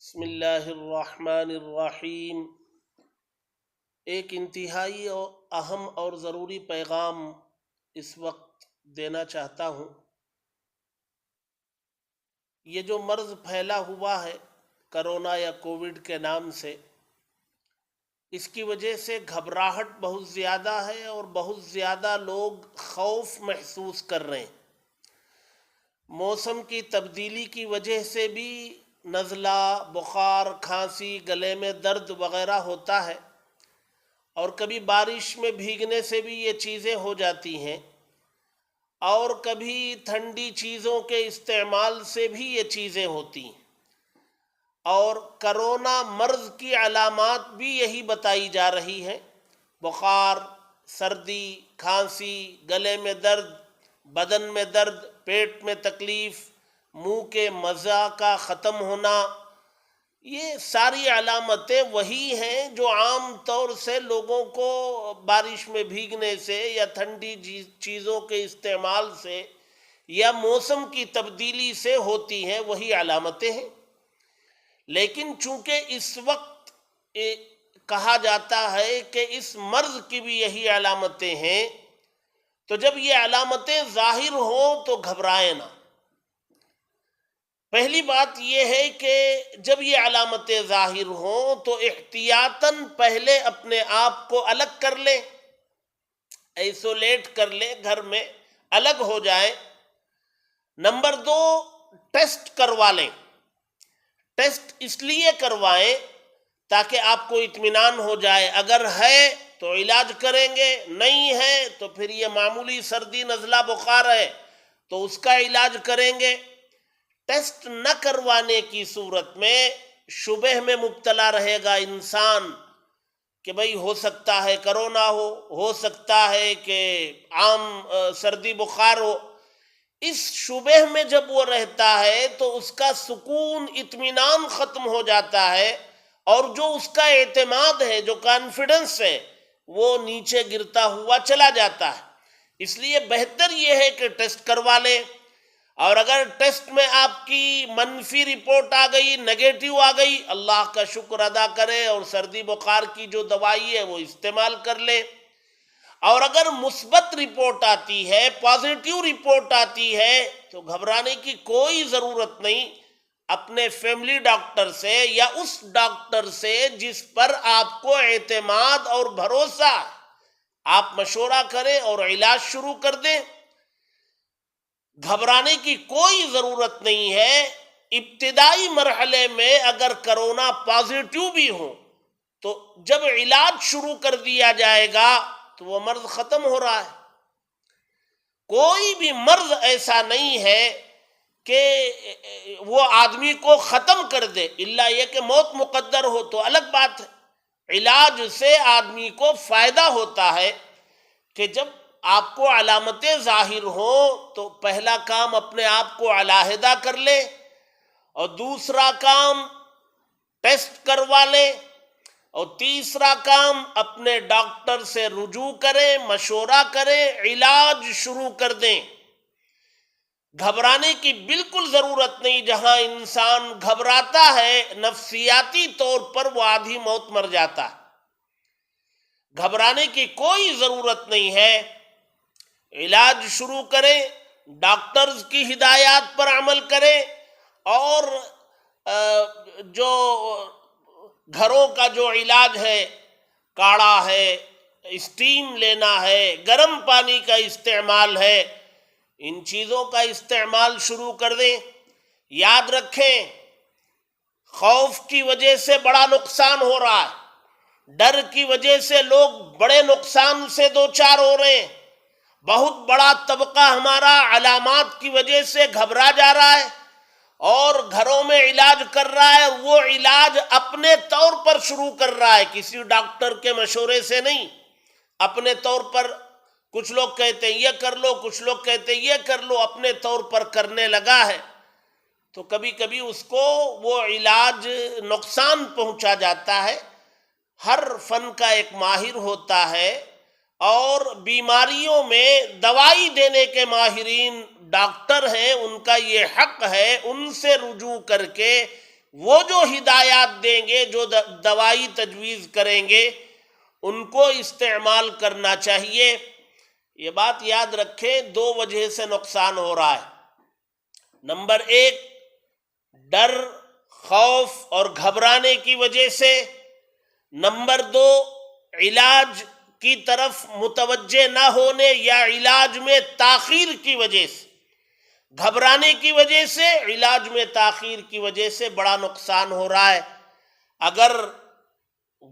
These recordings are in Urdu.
بسم اللہ الرحمن الرحیم۔ ایک انتہائی اور اہم اور ضروری پیغام اس وقت دینا چاہتا ہوں۔ یہ جو مرض پھیلا ہوا ہے کرونا یا کووڈ کے نام سے، اس کی وجہ سے گھبراہٹ بہت زیادہ ہے اور بہت زیادہ لوگ خوف محسوس کر رہے ہیں۔ موسم کی تبدیلی کی وجہ سے بھی نزلہ، بخار، کھانسی، گلے میں درد وغیرہ ہوتا ہے، اور کبھی بارش میں بھیگنے سے بھی یہ چیزیں ہو جاتی ہیں، اور کبھی ٹھنڈی چیزوں کے استعمال سے بھی یہ چیزیں ہوتی ہیں۔ اور کرونا مرض کی علامات بھی یہی بتائی جا رہی ہیں: بخار، سردی، کھانسی، گلے میں درد، بدن میں درد، پیٹ میں تکلیف، منہ کے مزہ کا ختم ہونا۔ یہ ساری علامتیں وہی ہیں جو عام طور سے لوگوں کو بارش میں بھیگنے سے یا ٹھنڈی چیزوں کے استعمال سے یا موسم کی تبدیلی سے ہوتی ہیں، وہی علامتیں ہیں۔ لیکن چونکہ اس وقت کہا جاتا ہے کہ اس مرض کی بھی یہی علامتیں ہیں، تو جب یہ علامتیں ظاہر ہوں تو گھبرائیں نہ۔ پہلی بات یہ ہے کہ جب یہ علامتیں ظاہر ہوں تو احتیاطاً پہلے اپنے آپ کو الگ کر لیں، ایسولیٹ کر لیں، گھر میں الگ ہو جائیں۔ نمبر 2، ٹیسٹ کروا لیں۔ ٹیسٹ اس لیے کروائیں تاکہ آپ کو اطمینان ہو جائے، اگر ہے تو علاج کریں گے، نہیں ہے تو پھر یہ معمولی سردی، نزلہ، بخار ہے تو اس کا علاج کریں گے۔ ٹیسٹ نہ کروانے کی صورت میں شبہ میں مبتلا رہے گا انسان کہ بھئی ہو سکتا ہے کرونا ہو سکتا ہے کہ عام سردی بخار ہو۔ اس شبہ میں جب وہ رہتا ہے تو اس کا سکون، اطمینان ختم ہو جاتا ہے، اور جو اس کا اعتماد ہے، جو کانفیڈنس ہے، وہ نیچے گرتا ہوا چلا جاتا ہے۔ اس لیے بہتر یہ ہے کہ ٹیسٹ کروا لیں، اور اگر ٹیسٹ میں آپ کی منفی رپورٹ آ گئی، نگیٹو آ گئی، اللہ کا شکر ادا کریں اور سردی بخار کی جو دوائی ہے وہ استعمال کر لیں۔ اور اگر مثبت رپورٹ آتی ہے، پازیٹیو رپورٹ آتی ہے، تو گھبرانے کی کوئی ضرورت نہیں۔ اپنے فیملی ڈاکٹر سے یا اس ڈاکٹر سے جس پر آپ کو اعتماد اور بھروسہ، آپ مشورہ کریں اور علاج شروع کر دیں۔ گھبرانے کی کوئی ضرورت نہیں ہے۔ ابتدائی مرحلے میں اگر کرونا پازیٹیو بھی ہو تو جب علاج شروع کر دیا جائے گا تو وہ مرض ختم ہو رہا ہے۔ کوئی بھی مرض ایسا نہیں ہے کہ وہ آدمی کو ختم کر دے، الا یہ کہ موت مقدر ہو تو الگ بات ہے۔ علاج سے آدمی کو فائدہ ہوتا ہے کہ جب آپ کو علامتیں ظاہر ہوں تو پہلا کام اپنے آپ کو علیحدہ کر لیں، اور دوسرا کام ٹیسٹ کروا لیں، اور تیسرا کام اپنے ڈاکٹر سے رجوع کریں، مشورہ کریں، علاج شروع کر دیں۔ گھبرانے کی بالکل ضرورت نہیں۔ جہاں انسان گھبراتا ہے نفسیاتی طور پر وہ آدھی موت مر جاتا ہے۔ گھبرانے کی کوئی ضرورت نہیں ہے۔ علاج شروع کریں، ڈاکٹرز کی ہدایات پر عمل کریں، اور جو گھروں کا جو علاج ہے، کاڑھا ہے، اسٹیم لینا ہے، گرم پانی کا استعمال ہے، ان چیزوں کا استعمال شروع کر دیں۔ یاد رکھیں، خوف کی وجہ سے بڑا نقصان ہو رہا ہے، ڈر کی وجہ سے لوگ بڑے نقصان سے دوچار ہو رہے ہیں۔ بہت بڑا طبقہ ہمارا علامات کی وجہ سے گھبرا جا رہا ہے اور گھروں میں علاج کر رہا ہے۔ وہ علاج اپنے طور پر شروع کر رہا ہے، کسی ڈاکٹر کے مشورے سے نہیں، اپنے طور پر۔ کچھ لوگ کہتے ہیں یہ کر لو، کچھ لوگ کہتے ہیں یہ کر لو، اپنے طور پر کرنے لگا ہے، تو کبھی کبھی اس کو وہ علاج نقصان پہنچا جاتا ہے۔ ہر فن کا ایک ماہر ہوتا ہے، اور بیماریوں میں دوائی دینے کے ماہرین ڈاکٹر ہیں، ان کا یہ حق ہے ان سے رجوع کر کے وہ جو ہدایات دیں گے، جو دوائی تجویز کریں گے، ان کو استعمال کرنا چاہیے۔ یہ بات یاد رکھیں، دو وجہ سے نقصان ہو رہا ہے۔ نمبر ایک، ڈر، خوف اور گھبرانے کی وجہ سے۔ نمبر دو، علاج کی طرف متوجہ نہ ہونے یا علاج میں تاخیر کی وجہ سے۔ گھبرانے کی وجہ سے، علاج میں تاخیر کی وجہ سے بڑا نقصان ہو رہا ہے۔ اگر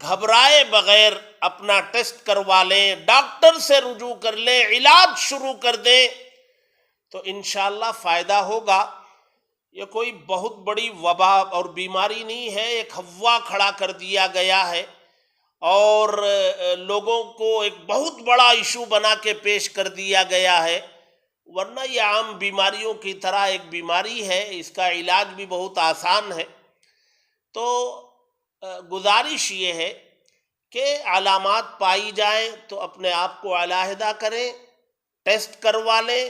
گھبرائے بغیر اپنا ٹیسٹ کروا لیں، ڈاکٹر سے رجوع کر لیں، علاج شروع کر دیں تو انشاءاللہ فائدہ ہوگا۔ یہ کوئی بہت بڑی وبا اور بیماری نہیں ہے، ایک ہوا کھڑا کر دیا گیا ہے اور لوگوں کو ایک بہت بڑا ایشو بنا کے پیش کر دیا گیا ہے، ورنہ یہ عام بیماریوں کی طرح ایک بیماری ہے، اس کا علاج بھی بہت آسان ہے۔ تو گزارش یہ ہے کہ علامات پائی جائیں تو اپنے آپ کو علیحدہ کریں، ٹیسٹ کروا لیں،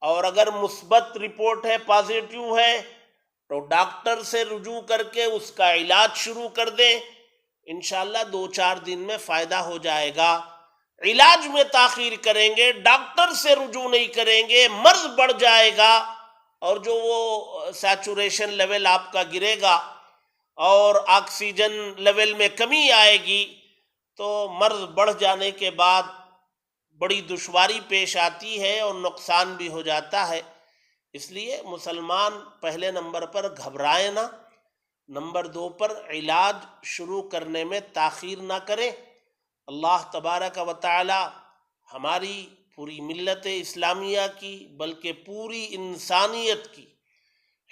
اور اگر مثبت رپورٹ ہے، پازیٹیو ہے، تو ڈاکٹر سے رجوع کر کے اس کا علاج شروع کر دیں۔ انشاءاللہ 2-4 دن میں فائدہ ہو جائے گا۔ علاج میں تاخیر کریں گے، ڈاکٹر سے رجوع نہیں کریں گے، مرض بڑھ جائے گا، اور جو وہ سیچوریشن لیول آپ کا گرے گا اور آکسیجن لیول میں کمی آئے گی تو مرض بڑھ جانے کے بعد بڑی دشواری پیش آتی ہے اور نقصان بھی ہو جاتا ہے۔ اس لیے مسلمان پہلے نمبر پر گھبرائیں نہ، نمبر 2 پر علاج شروع کرنے میں تاخیر نہ کریں۔ اللہ تبارک و تعالی ہماری پوری ملت اسلامیہ کی بلکہ پوری انسانیت کی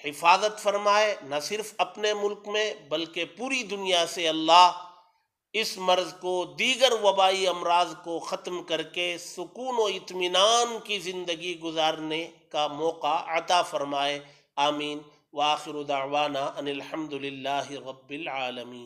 حفاظت فرمائے، نہ صرف اپنے ملک میں بلکہ پوری دنیا سے اللہ اس مرض کو، دیگر وبائی امراض کو ختم کر کے سکون و اطمینان کی زندگی گزارنے کا موقع عطا فرمائے۔ آمین۔ وآخر دعوانا ان الحمد للہ رب العالمین۔